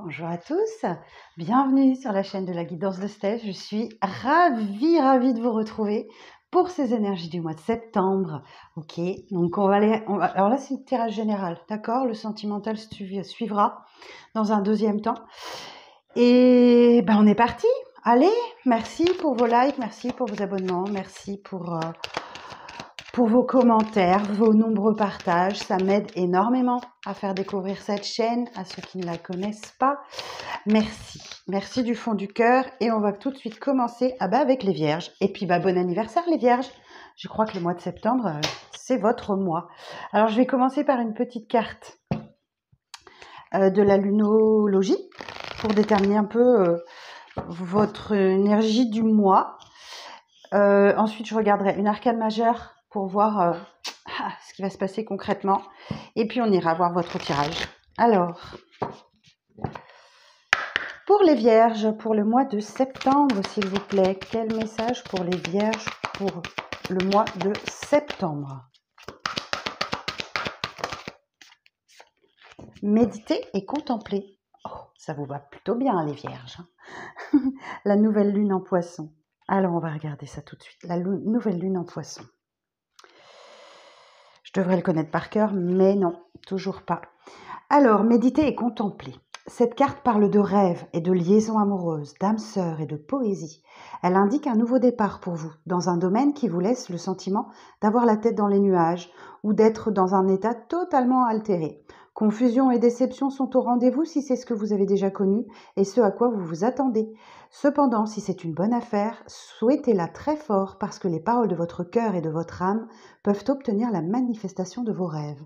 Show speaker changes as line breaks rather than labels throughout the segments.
Bonjour à tous, bienvenue sur la chaîne de la guidance de Steph. Je suis ravie de vous retrouver pour ces énergies du mois de septembre. Ok, donc alors là c'est le tirage général, d'accord? Le sentimental suivra dans un deuxième temps. Et ben on est parti. Allez, merci pour vos likes, merci pour vos abonnements, merci pour vos commentaires, vos nombreux partages. Ça m'aide énormément à faire découvrir cette chaîne à ceux qui ne la connaissent pas. Merci du fond du cœur. Et on va tout de suite commencer avec les vierges. Et puis bon anniversaire les vierges. Je crois que le mois de septembre, c'est votre mois. Alors je vais commencer par une petite carte de la lunologie pour déterminer un peu votre énergie du mois. Ensuite, je regarderai une arcane majeure pour voir ce qui va se passer concrètement. Et puis, on ira voir votre tirage. Alors, pour les vierges, pour le mois de septembre, s'il vous plaît, quel message pour les vierges pour le mois de septembre? Méditer et contempler. Oh, ça vous va plutôt bien, les vierges. La nouvelle lune en poisson. Alors, on va regarder ça tout de suite. La nouvelle lune en poisson. Je devrais le connaître par cœur, mais non, toujours pas. Alors, méditer et contempler. Cette carte parle de rêves et de liaisons amoureuses, d'âmes sœurs et de poésie. Elle indique un nouveau départ pour vous, dans un domaine qui vous laisse le sentiment d'avoir la tête dans les nuages ou d'être dans un état totalement altéré. Confusion et déception sont au rendez-vous si c'est ce que vous avez déjà connu et ce à quoi vous vous attendez. Cependant, si c'est une bonne affaire, souhaitez-la très fort parce que les paroles de votre cœur et de votre âme peuvent obtenir la manifestation de vos rêves.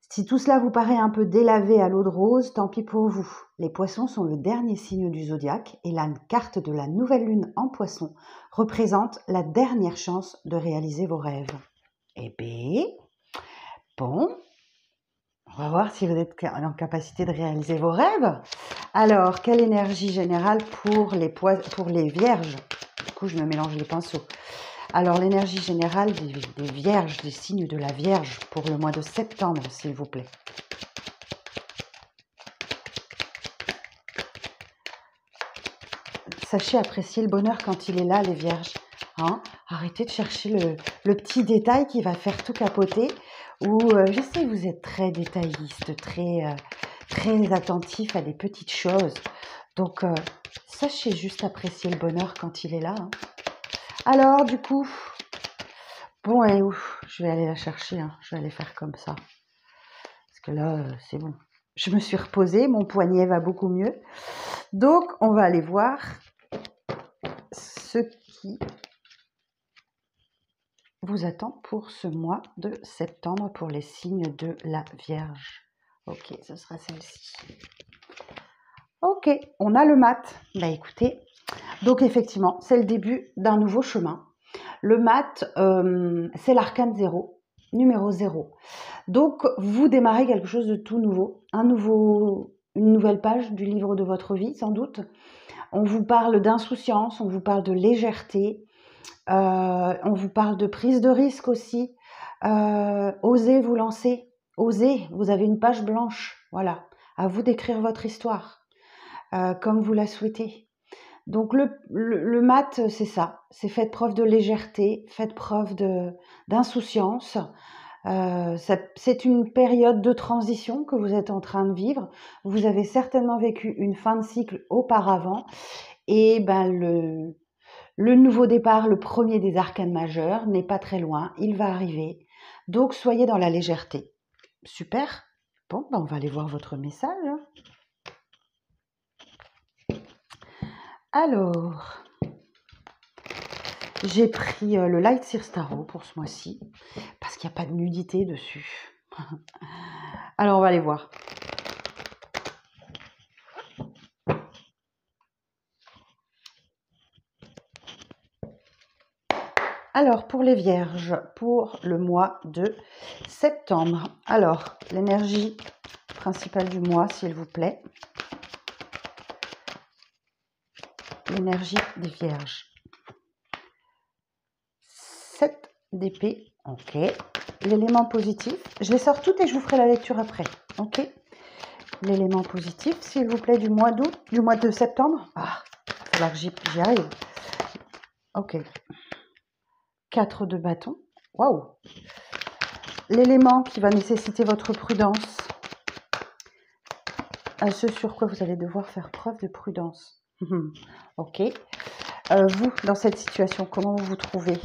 Si tout cela vous paraît un peu délavé à l'eau de rose, tant pis pour vous. Les poissons sont le dernier signe du zodiaque et la carte de la nouvelle lune en poisson représente la dernière chance de réaliser vos rêves. Eh bien, bon, on va voir si vous êtes en capacité de réaliser vos rêves. Alors, quelle énergie générale pour les vierges? Du coup, je me mélange les pinceaux. Alors, l'énergie générale des vierges, des signes de la Vierge pour le mois de septembre, s'il vous plaît. Sachez apprécier le bonheur quand il est là, les vierges. Hein? Arrêtez de chercher le petit détail qui va faire tout capoter. Ou, je sais, vous êtes très détailliste, très attentif à des petites choses. Donc, sachez juste apprécier le bonheur quand il est là. Hein. Alors, du coup... Bon, et je vais aller la chercher, hein. Je vais aller faire comme ça. Parce que là, c'est bon. Je me suis reposée, mon poignet va beaucoup mieux. Donc, on va aller voir ce qui vous attend pour ce mois de septembre pour les signes de la Vierge. Ok, ce sera celle-ci. Ok, on a le mat. Écoutez, donc effectivement, c'est le début d'un nouveau chemin. Le mat, c'est l'arcane 0, numéro 0. Donc, vous démarrez quelque chose de tout nouveau, une nouvelle page du livre de votre vie, sans doute. On vous parle d'insouciance, on vous parle de légèreté, on vous parle de prise de risque aussi. Osez vous lancer, osez, vous avez une page blanche, voilà. À vous d'écrire votre histoire, comme vous la souhaitez. Donc le mat, c'est ça, c'est faites preuve de légèreté, faites preuve d'insouciance. C'est une période de transition que vous êtes en train de vivre. Vous avez certainement vécu une fin de cycle auparavant et le nouveau départ, le premier des arcanes majeurs, n'est pas très loin, il va arriver. Donc soyez dans la légèreté. Super. Bon, on va aller voir votre message. Alors, j'ai pris le Light Seer Tarot pour ce mois-ci, parce qu'il n'y a pas de nudité dessus. Alors, on va aller voir. Alors, pour les vierges, pour le mois de septembre. Alors, l'énergie principale du mois, s'il vous plaît. L'énergie des vierges. 7 d'épée, ok. L'élément positif, je les sors toutes et je vous ferai la lecture après, ok. l'élément positif, s'il vous plaît, du mois d'août, du mois de septembre. Ah, il va falloir que j'y arrive. Ok. 4 de bâton. Waouh. L'élément qui va nécessiter votre prudence. Ce sur quoi vous allez devoir faire preuve de prudence. Ok. Vous, dans cette situation, comment vous vous trouvez?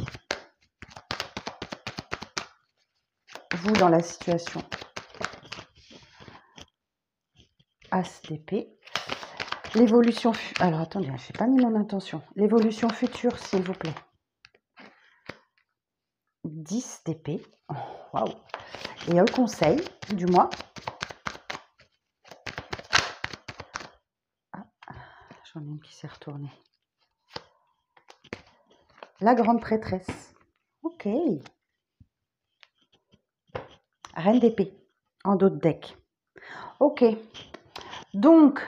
Vous, dans la situation. As d'épée. L'évolution... Alors, attendez, je n'ai pas mis mon intention. L'évolution future, s'il vous plaît. 10 d'épée. Oh, waouh. Et un conseil du mois. Ah, j'en ai une qui s'est retournée. La grande prêtresse. Ok. Reine d'épée. En dos de deck. Ok. Donc,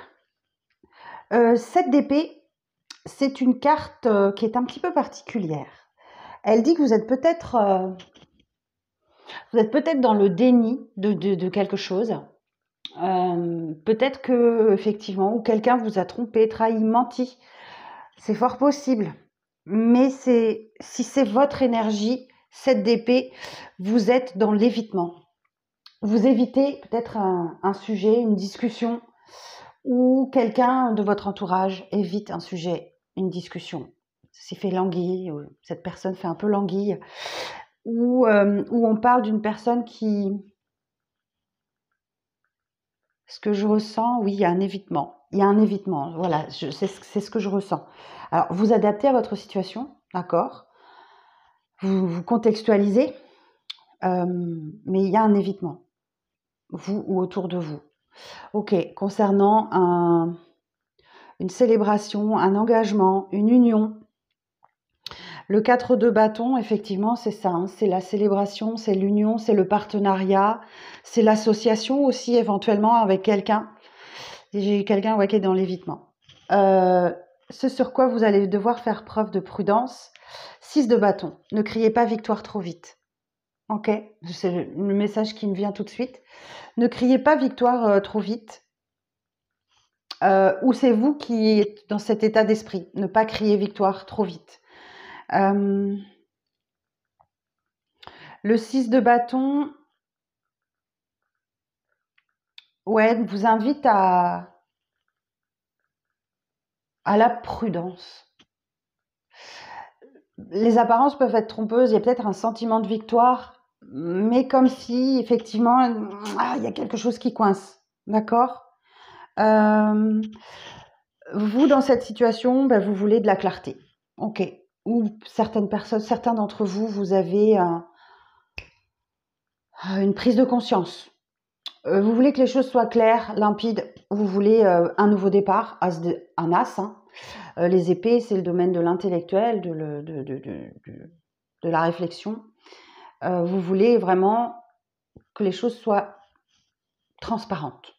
7 d'épée, c'est une carte qui est un petit peu particulière. Elle dit que vous êtes peut-être dans le déni de quelque chose. Peut-être que, effectivement, ou quelqu'un vous a trompé, trahi, menti. C'est fort possible. Mais si c'est votre énergie, 7 d'épée, vous êtes dans l'évitement. Vous évitez peut-être un sujet, une discussion, ou quelqu'un de votre entourage évite un sujet, une discussion. C'est fait languille, ou cette personne fait un peu languille, ou on parle d'une personne qui... Ce que je ressens, oui, il y a un évitement. Il y a un évitement, voilà, c'est ce que je ressens. Alors, vous adaptez à votre situation, d'accord? Vous contextualisez, mais il y a un évitement, vous ou autour de vous. Ok, concernant une célébration, un engagement, une union. Le 4 de bâton, effectivement, c'est ça. Hein, c'est la célébration, c'est l'union, c'est le partenariat, c'est l'association aussi éventuellement avec quelqu'un. J'ai quelqu'un qui est dans l'évitement. Ce sur quoi vous allez devoir faire preuve de prudence. 6 de bâton. Ne criez pas victoire trop vite. Ok, c'est le message qui me vient tout de suite. Ne criez pas victoire trop vite. Ou c'est vous qui êtes dans cet état d'esprit. Ne pas crier victoire trop vite. Le 6 de bâton, ouais, vous invite à la prudence. Les apparences peuvent être trompeuses, il y a peut-être un sentiment de victoire, mais comme si, effectivement, il y a quelque chose qui coince, d'accord? Vous, dans cette situation, vous voulez de la clarté, ok? Ou certaines personnes, certains d'entre vous, vous avez une prise de conscience. Vous voulez que les choses soient claires, limpides, vous voulez un nouveau départ, un as, hein. Les épées, c'est le domaine de l'intellectuel, de la réflexion. Vous voulez vraiment que les choses soient transparentes.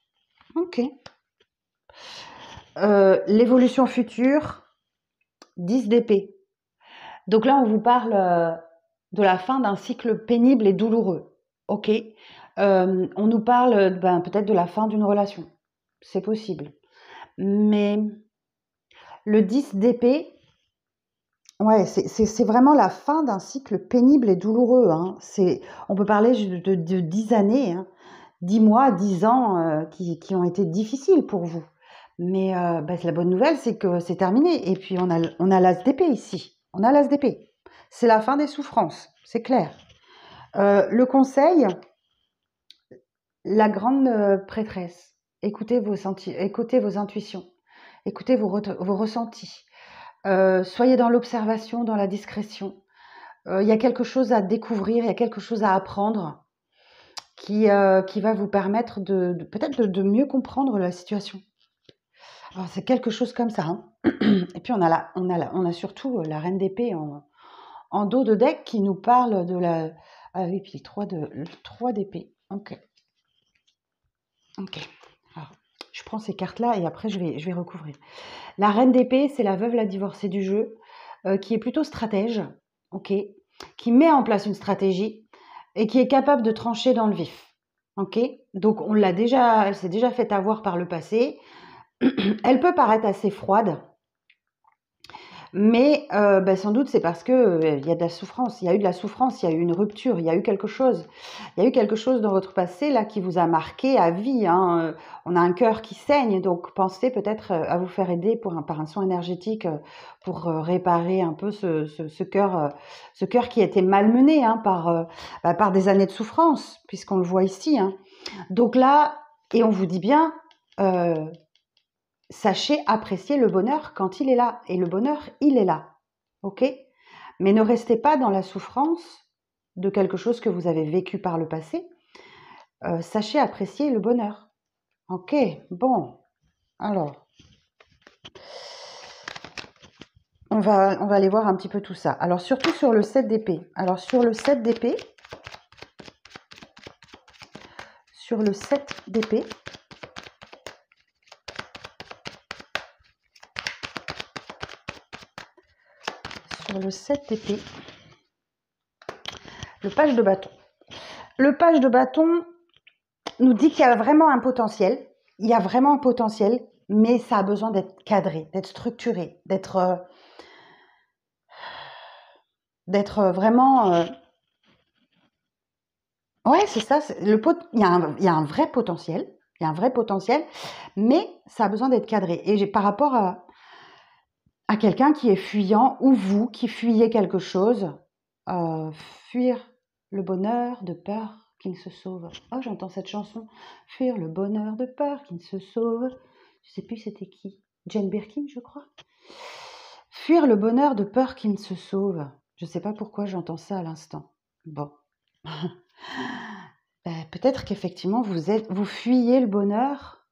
Ok. L'évolution future, 10 d'épée. Donc là, on vous parle de la fin d'un cycle pénible et douloureux. Ok. On nous parle peut-être de la fin d'une relation. C'est possible. Mais le 10 d'épée, ouais, c'est vraiment la fin d'un cycle pénible et douloureux. Hein. On peut parler de 10 années, hein, 10 mois, 10 ans qui ont été difficiles pour vous. Mais la bonne nouvelle, c'est que c'est terminé. Et puis, on a l'as d'épée ici. On a l'as d'épée. C'est la fin des souffrances, c'est clair. Le conseil, la grande prêtresse, écoutez vos intuitions, écoutez vos ressentis. Soyez dans l'observation, dans la discrétion. Il y a quelque chose à découvrir, il y a quelque chose à apprendre qui va vous permettre peut-être de mieux comprendre la situation. Alors, c'est quelque chose comme ça. Hein. Et puis on a surtout la reine d'épée en dos de deck qui nous parle de la... Ah oui, puis le 3 d'épée. Ok. Alors, je prends ces cartes-là et après je vais recouvrir. La reine d'épée, c'est la veuve, la divorcée du jeu, qui est plutôt stratège, ok, qui met en place une stratégie et qui est capable de trancher dans le vif, ok? Donc on l'a déjà, elle s'est déjà fait avoir par le passé. Elle peut paraître assez froide, mais bah, sans doute c'est parce que il y a de la souffrance, il y a eu de la souffrance, il y a eu une rupture, il y a eu quelque chose. Il y a eu quelque chose dans votre passé là qui vous a marqué à vie, hein. On a un cœur qui saigne, donc pensez peut-être à vous faire aider par un soin énergétique pour réparer un peu ce cœur qui a été malmené, hein, par des années de souffrance, puisqu'on le voit ici, hein. Donc là, et on vous dit bien, sachez apprécier le bonheur quand il est là. Et le bonheur, il est là. Ok? Mais ne restez pas dans la souffrance de quelque chose que vous avez vécu par le passé. Sachez apprécier le bonheur. Ok? Bon. Alors, on va aller voir un petit peu tout ça. Alors, surtout sur le 7 d'épée. Alors, sur le 7 d'épée, sur le 7 d'épée, sur le 7 d'épée, le page de bâton. Le page de bâton nous dit qu'il y a vraiment un potentiel. Il y a vraiment un potentiel, mais ça a besoin d'être cadré, d'être structuré, d'être vraiment... Ouais, c'est ça. Il y a un vrai potentiel. Il y a un vrai potentiel, mais ça a besoin d'être cadré. Et par rapport à quelqu'un qui est fuyant, ou vous qui fuyez quelque chose, fuir le bonheur de peur qu'il ne se sauve. Oh, j'entends cette chanson. Fuir le bonheur de peur qu'il ne se sauve. Je sais plus c'était qui. Jane Birkin, je crois. Fuir le bonheur de peur qu'il ne se sauve. Je ne sais pas pourquoi j'entends ça à l'instant. Bon. Peut-être qu'effectivement, vous fuyez le bonheur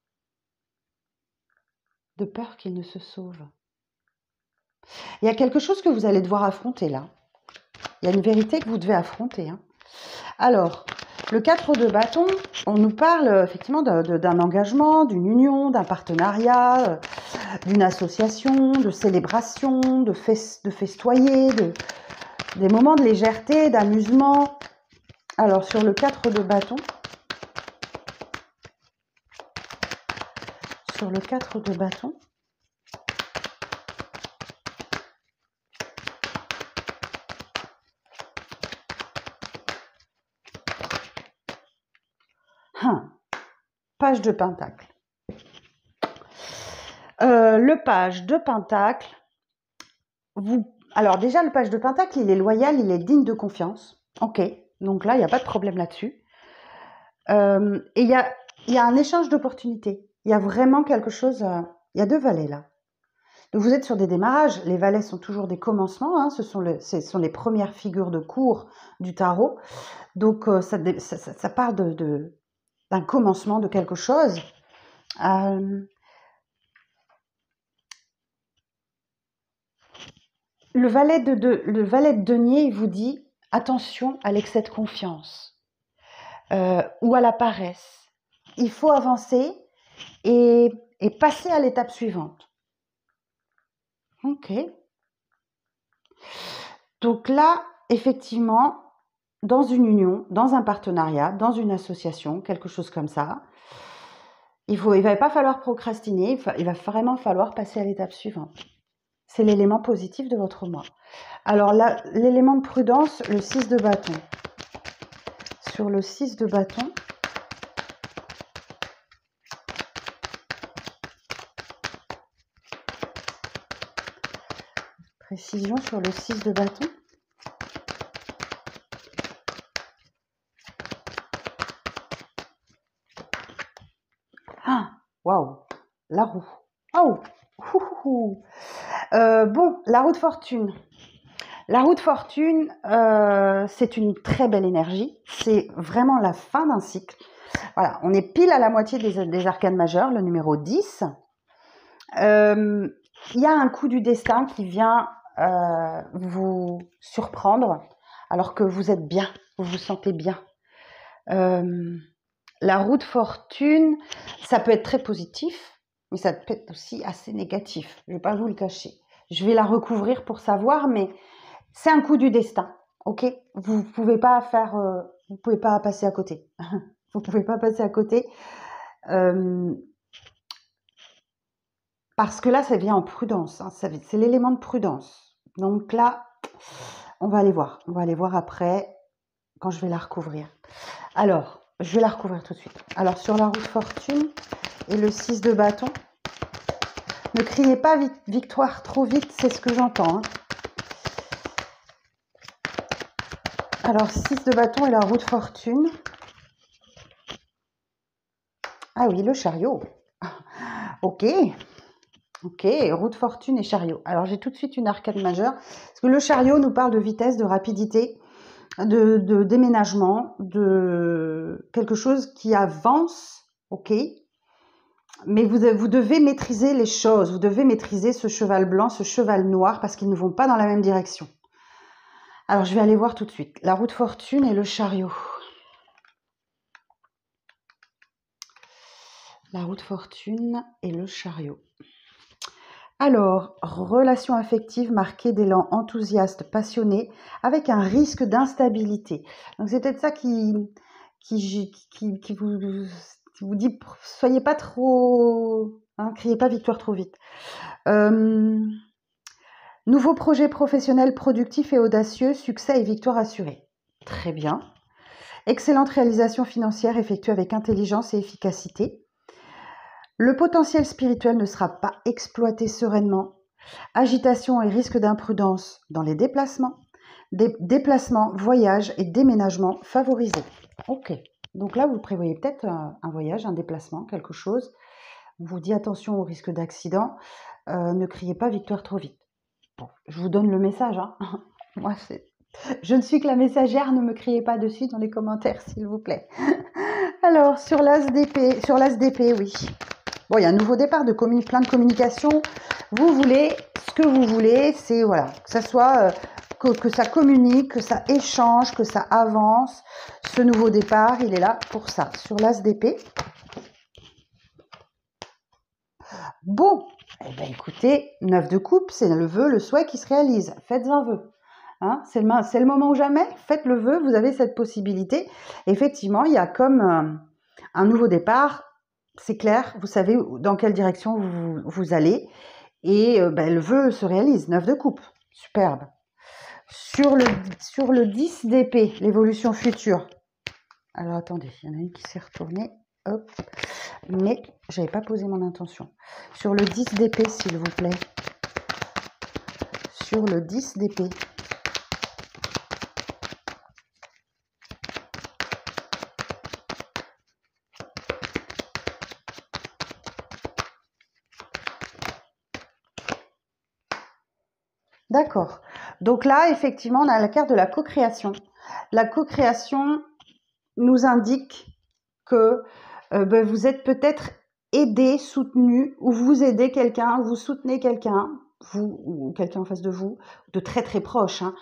de peur qu'il ne se sauve. Il y a quelque chose que vous allez devoir affronter là. Il y a une vérité que vous devez affronter, hein. Alors, le 4 de bâton, on nous parle effectivement d'un engagement, d'une union, d'un partenariat, d'une association, de célébration, de festoyer, des moments de légèreté, d'amusement. Alors, sur le 4 de bâton, page de pentacle. Le page de pentacle, alors déjà le page de pentacle, il est loyal, il est digne de confiance. Ok, donc là, il n'y a pas de problème là-dessus. Et il y a un échange d'opportunités. Il y a vraiment quelque chose, il y a deux valets là. Donc vous êtes sur des démarrages, les valets sont toujours des commencements, hein, ce sont les premières figures de cours du tarot. Donc ça part d'un commencement de quelque chose. Le valet de denier, il vous dit attention à l'excès de confiance ou à la paresse. Il faut avancer et passer à l'étape suivante. Ok. Donc là, effectivement, dans une union, dans un partenariat, dans une association, quelque chose comme ça, il va pas falloir procrastiner, il va vraiment falloir passer à l'étape suivante. C'est l'élément positif de votre mois. Alors là, l'élément de prudence, le 6 de bâton. Sur le 6 de bâton, précision sur le 6 de bâton. Ah, waouh, la roue. Oh, bon, la roue de fortune. La roue de fortune, c'est une très belle énergie. C'est vraiment la fin d'un cycle. Voilà, on est pile à la moitié des arcanes majeures, le numéro 10. Il y a un coup du destin qui vient vous surprendre alors que vous êtes bien, vous vous sentez bien. La roue de fortune, ça peut être très positif, mais ça peut être aussi assez négatif. Je ne vais pas vous le cacher. Je vais la recouvrir pour savoir, mais c'est un coup du destin, ok? Vous pouvez pas passer à côté. Vous ne pouvez pas passer à côté. Parce que là, ça vient en prudence. Hein, c'est l'élément de prudence. Donc là, on va aller voir. On va aller voir après, quand je vais la recouvrir. Alors, je vais la recouvrir tout de suite. Alors, sur la roue de fortune et le 6 de bâton, ne criez pas victoire trop vite, c'est ce que j'entends. Hein. Alors, 6 de bâton et la roue de fortune. Ah oui, le chariot. Ok. Ok, roue de fortune et chariot. Alors, j'ai tout de suite une arcade majeure. Parce que le chariot nous parle de vitesse, de rapidité, de déménagement, de quelque chose qui avance. Ok. Mais vous devez maîtriser les choses. Vous devez maîtriser ce cheval blanc, ce cheval noir, parce qu'ils ne vont pas dans la même direction. Alors, je vais aller voir tout de suite. La roue de fortune et le chariot. La roue de fortune et le chariot. Alors, relation affective marquée d'élan enthousiaste, passionné, avec un risque d'instabilité. Donc, c'est peut-être ça qui vous dit, soyez pas trop, hein, criez pas victoire trop vite. Nouveau projet professionnel productif et audacieux, succès et victoire assurée. Très bien. Excellente réalisation financière effectuée avec intelligence et efficacité. Le potentiel spirituel ne sera pas exploité sereinement. Agitation et risque d'imprudence dans les déplacements. Déplacements, voyages et déménagements favorisés. Ok. Donc là, vous prévoyez peut-être un voyage, un déplacement, quelque chose. On vous dit attention au risque d'accident. Ne criez pas victoire trop vite. Bon, je vous donne le message. Hein. Moi, je ne suis que la messagère. Ne me criez pas dessus dans les commentaires, s'il vous plaît. Alors, sur l'as d'épée, oui. Bon, il y a un nouveau départ de plein de communication. Vous voulez ce que vous voulez, c'est voilà, que ça soit que ça communique, que ça échange, que ça avance. Ce nouveau départ, il est là pour ça. Sur l'as d'épée. Bon, eh ben écoutez, 9 de coupe, c'est le vœu, le souhait qui se réalise. Faites un vœu. Hein, c'est le moment ou jamais. Faites le vœu, vous avez cette possibilité. Effectivement, il y a comme un nouveau départ. C'est clair, vous savez dans quelle direction vous allez. Et ben, le vœu se réalise. 9 de coupe. Superbe. Sur le 10 d'épée, l'évolution future. Alors attendez, il y en a une qui s'est retournée. Hop. Mais je n'avais pas posé mon intention. Sur le 10 d'épée, s'il vous plaît. Sur le 10 d'épée. D'accord. Donc là, effectivement, on a la carte de la co-création. La co-création nous indique que ben, vous êtes peut-être aidé, soutenu, ou vous aidez quelqu'un, vous soutenez quelqu'un, vous ou quelqu'un en face de vous, de très très proche, hein,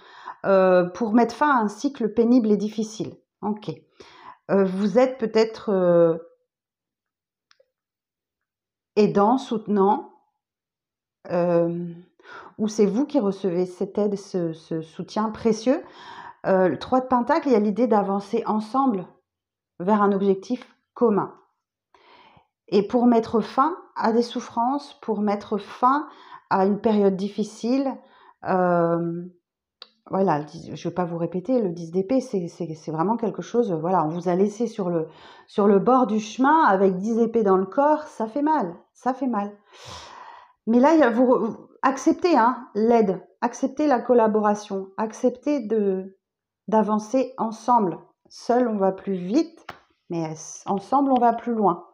pour mettre fin à un cycle pénible et difficile. Ok. Vous êtes peut-être aidant, soutenant, ou c'est vous qui recevez cette aide, ce soutien précieux. Le 3 de Pentacle, il y a l'idée d'avancer ensemble vers un objectif commun. Et pour mettre fin à des souffrances, pour mettre fin à une période difficile, voilà, je ne vais pas vous répéter, le 10 d'épée, c'est vraiment quelque chose, voilà, on vous a laissé sur le bord du chemin avec 10 épées dans le corps, ça fait mal, ça fait mal. Mais là, vous acceptez hein, l'aide, acceptez la collaboration, acceptez d'avancer ensemble. Seul, on va plus vite, mais ensemble, on va plus loin.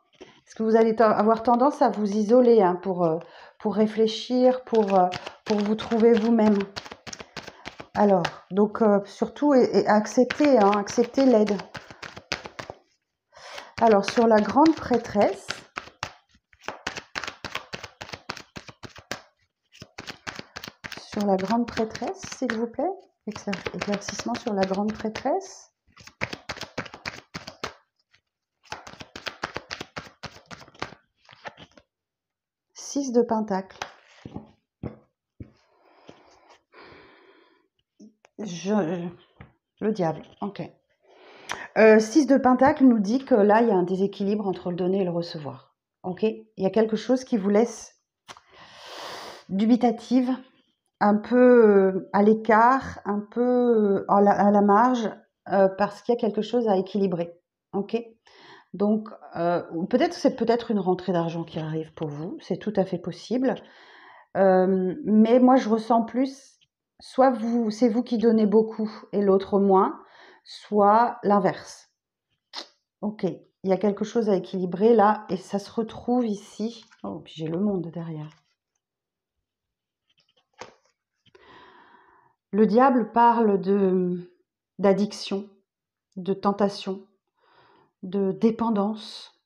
Est-ce que vous allez avoir tendance à vous isoler hein, pour réfléchir, pour vous trouver vous-même? Alors, donc surtout, accepter, hein, accepter l'aide. Alors, sur la grande prêtresse, s'il vous plaît, éclaircissement sur la grande prêtresse. Six de Pentacle. Le diable, ok. 6 de Pentacle nous dit que là, il y a un déséquilibre entre le donner et le recevoir. Ok? Il y a quelque chose qui vous laisse dubitative, un peu à l'écart, un peu à la marge, parce qu'il y a quelque chose à équilibrer. Ok? Donc, peut-être c'est peut-être une rentrée d'argent qui arrive pour vous, c'est tout à fait possible. Mais moi, je ressens plus, soit c'est vous qui donnez beaucoup et l'autre moins, soit l'inverse. Ok, il y a quelque chose à équilibrer là et ça se retrouve ici. Oh, puis j'ai le monde derrière. Le diable parle d'addiction, de tentation, de dépendance.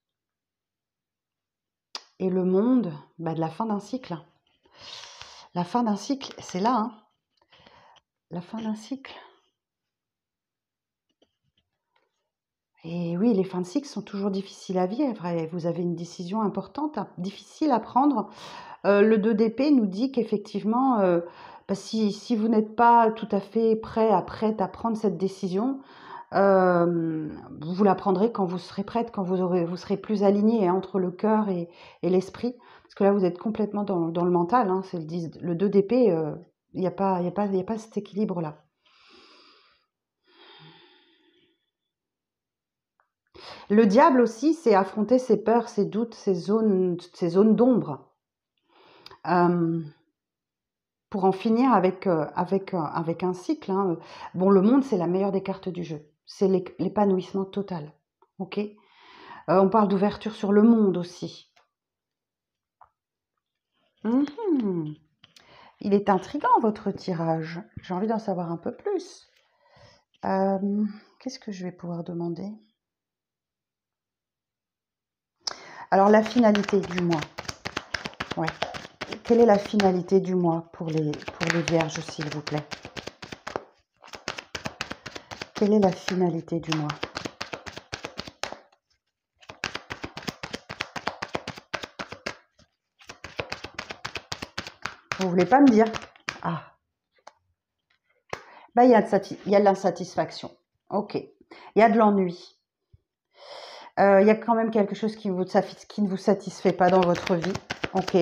Et le monde, de la fin d'un cycle. La fin d'un cycle, c'est là, hein. La fin d'un cycle. Et oui, les fins de cycle sont toujours difficiles à vivre. Et vous avez une décision importante, difficile à prendre. Le 2 d'épée nous dit qu'effectivement, si vous n'êtes pas tout à fait prête à prendre cette décision, vous la prendrez quand vous serez prête, quand vous serez plus aligné, hein, entre le cœur et l'esprit. Parce que là, vous êtes complètement dans le mental, hein, c'est le 2 d'épée, il n'y a pas cet équilibre-là. Le diable aussi, c'est affronter ses peurs, ses doutes, ses zones d'ombre. Pour en finir avec un cycle, hein. Bon, le monde, c'est la meilleure des cartes du jeu. C'est l'épanouissement total. Ok? On parle d'ouverture sur le monde aussi. Il est intriguant, votre tirage. J'ai envie d'en savoir un peu plus. Qu'est-ce que je vais pouvoir demander? Alors, la finalité du mois. Ouais. Quelle est la finalité du mois pour les vierges, s'il vous plaît? Quelle est la finalité du mois? Vous voulez pas me dire? Ah. Il y a de l'insatisfaction. Ok. Il y a de l'ennui. Il y a quand même quelque chose qui ne vous satisfait pas dans votre vie. Ok.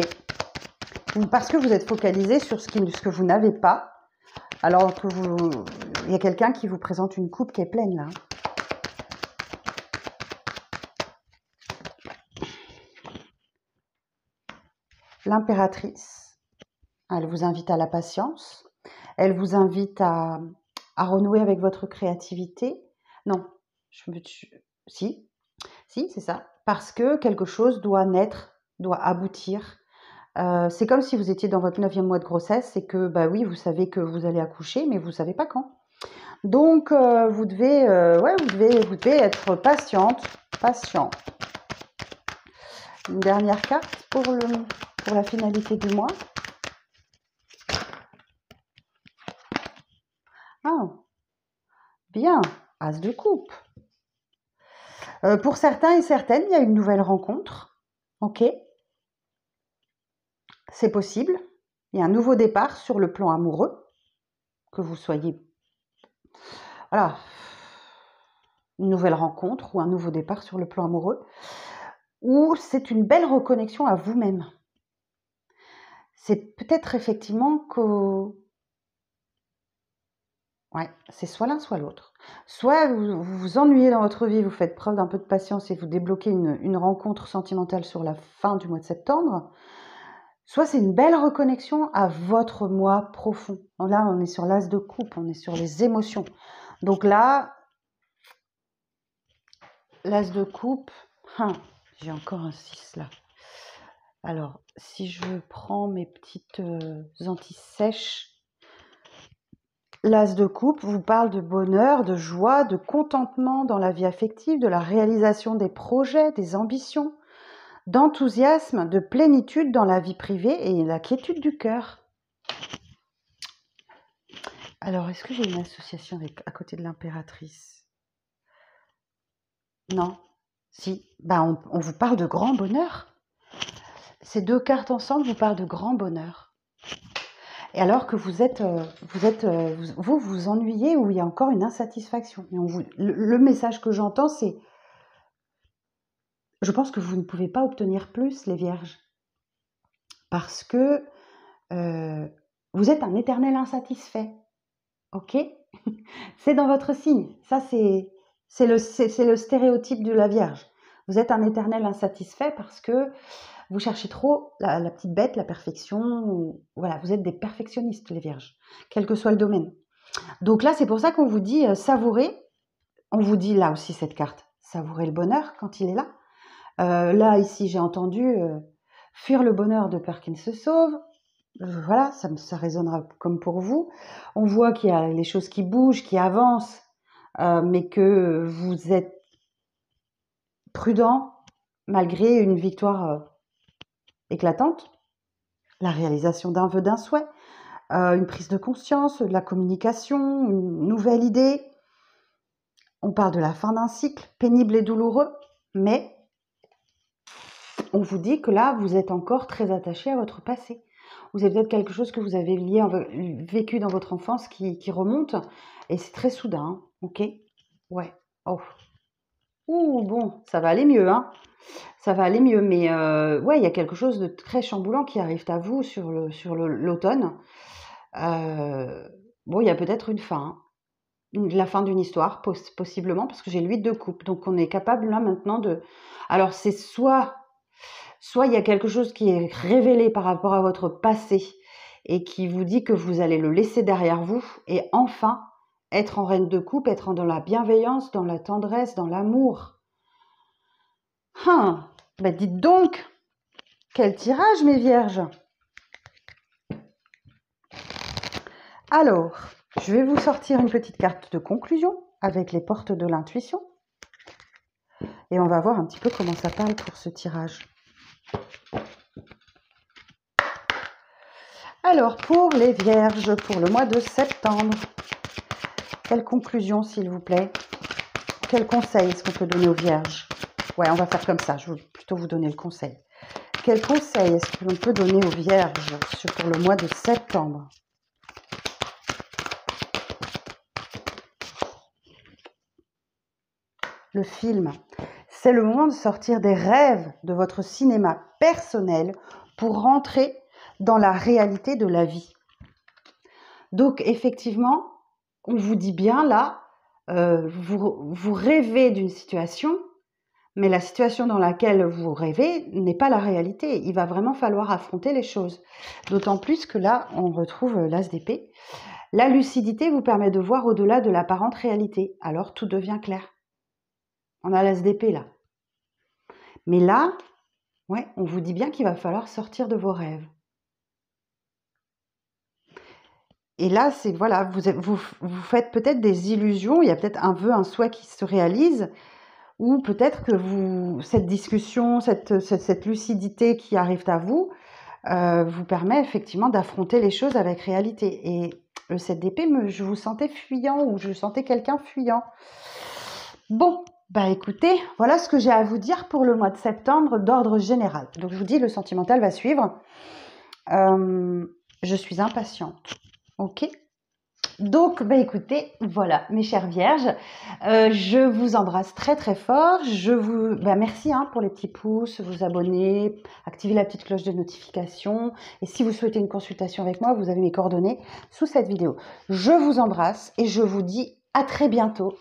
Parce que vous êtes focalisé sur ce que vous n'avez pas. Alors que il y a quelqu'un qui vous présente une coupe qui est pleine là. L'impératrice, elle vous invite à la patience. Elle vous invite à renouer avec votre créativité. Non, si, c'est ça. Parce que quelque chose doit naître, doit aboutir. C'est comme si vous étiez dans votre 9e mois de grossesse et que, oui, vous savez que vous allez accoucher, mais vous ne savez pas quand. Donc, vous devez être patient. Une dernière carte pour la finalité du mois. Ah, bien, As de coupe. Pour certains et certaines, il y a une nouvelle rencontre. Ok. C'est possible. Il y a un nouveau départ sur le plan amoureux. Que vous soyez... Voilà. Une nouvelle rencontre ou un nouveau départ sur le plan amoureux. Ou c'est une belle reconnexion à vous-même. C'est peut-être effectivement que... Ouais, c'est soit l'un, soit l'autre. Soit vous vous ennuyez dans votre vie, vous faites preuve d'un peu de patience et vous débloquez une rencontre sentimentale sur la fin du mois de septembre. Soit c'est une belle reconnexion à votre moi profond. Là, on est sur l'as de coupe, on est sur les émotions. Donc là, l'as de coupe, j'ai encore un 6 là. Alors, si je prends mes petites anti-sèches, l'as de coupe vous parle de bonheur, de joie, de contentement dans la vie affective, de la réalisation des projets, des ambitions, d'enthousiasme, de plénitude dans la vie privée et la quiétude du cœur. Alors, est-ce que j'ai une association à côté de l'impératrice? Non. Si. On vous parle de grand bonheur. Ces deux cartes ensemble vous parlent de grand bonheur. et alors que vous vous ennuyez ou il y a encore une insatisfaction. Et le message que j'entends, c'est je pense que vous ne pouvez pas obtenir plus, les vierges, parce que vous êtes un éternel insatisfait. Ok? C'est dans votre signe. Ça, c'est le stéréotype de la vierge. Vous êtes un éternel insatisfait parce que vous cherchez trop la petite bête, la perfection. Voilà, vous êtes des perfectionnistes, les vierges, quel que soit le domaine. Donc là, c'est pour ça qu'on vous dit savourer. On vous dit là aussi cette carte, savourer le bonheur quand il est là. Là, ici, j'ai entendu fuir le bonheur de peur qu'il ne se sauve. Voilà, ça résonnera comme pour vous. On voit qu'il y a les choses qui bougent, qui avancent, mais que vous êtes prudent malgré une victoire éclatante, la réalisation d'un vœu, d'un souhait, une prise de conscience, de la communication, une nouvelle idée. On parle de la fin d'un cycle pénible et douloureux, mais on vous dit que là, vous êtes encore très attaché à votre passé. Vous avez peut-être quelque chose que vous avez vécu dans votre enfance qui remonte, et c'est très soudain, ok? Ouais. Oh. Ouh, bon, ça va aller mieux, hein? Ça va aller mieux, mais ouais, il y a quelque chose de très chamboulant qui arrive à vous sur l'automne. Bon, il y a peut-être une fin, hein. La fin d'une histoire, possiblement, parce que j'ai l'huile de coupe. Donc, on est capable, là, maintenant, de... Alors, c'est soit il y a quelque chose qui est révélé par rapport à votre passé et qui vous dit que vous allez le laisser derrière vous et enfin être en reine de coupe, être dans la bienveillance, dans la tendresse, dans l'amour. Ben dites donc, quel tirage, mes vierges! Alors, je vais vous sortir une petite carte de conclusion avec les portes de l'intuition. Et on va voir un petit peu comment ça parle pour ce tirage. Alors, pour les vierges, pour le mois de septembre, quelle conclusion, s'il vous plaît? Quel conseil est-ce qu'on peut donner aux vierges? Ouais, on va faire comme ça, je vais plutôt vous donner le conseil. Quel conseil est-ce que l'on peut donner aux vierges pour le mois de septembre? Le film. C'est le moment de sortir des rêves de votre cinéma personnel pour rentrer dans la réalité de la vie. Donc, effectivement, on vous dit bien là, vous rêvez d'une situation, mais la situation dans laquelle vous rêvez n'est pas la réalité. Il va vraiment falloir affronter les choses. D'autant plus que là, on retrouve l'as d'épée. La lucidité vous permet de voir au-delà de l'apparente réalité. Alors, tout devient clair. On a l'as d'épée là. Mais là, ouais, on vous dit bien qu'il va falloir sortir de vos rêves. Et là, c'est voilà, vous faites peut-être des illusions, il y a peut-être un vœu, un souhait qui se réalise, ou peut-être que cette discussion, cette lucidité qui arrive à vous, vous permet effectivement d'affronter les choses avec réalité. Et le 7 d'épée, je vous sentais fuyant, ou je sentais quelqu'un fuyant. Bon, bah écoutez, voilà ce que j'ai à vous dire pour le mois de septembre d'ordre général. Donc je vous dis, le sentimental va suivre. Je suis impatiente. Ok? Donc, bah écoutez, voilà, mes chères vierges, je vous embrasse très très fort. Merci pour les petits pouces, vous abonner, activer la petite cloche de notification. Et si vous souhaitez une consultation avec moi, vous avez mes coordonnées sous cette vidéo. Je vous embrasse et je vous dis à très bientôt